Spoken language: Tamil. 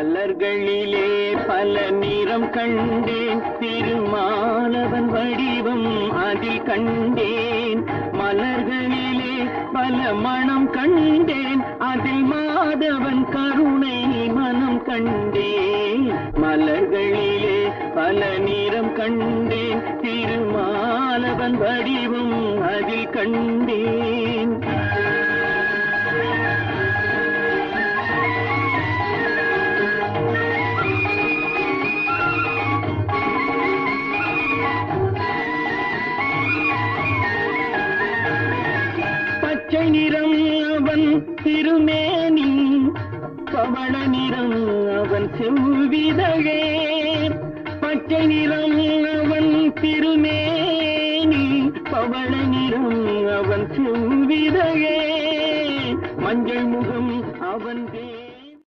மலர்களிலே பல நிறம் கண்டேன், திருமாலவன் வடிவம் அதில் கண்டேன். மலர்களிலே பல மணம் கண்டேன், அதில் மாதவன் கருணை மனம் கண்டேன். மலர்களிலே பல நிறம் கண்டேன், திருமாலவன் வடிவம் அதில் கண்டேன். பச்சை நிறம் அவன் திருமேனி, பவள நிறம் அவன் செவ்விதழே. பச்சை நிறம் அவன் திருமேனி, பவள நிறம் அவன் செவ்விதழே. மஞ்சள் முகம் அவன்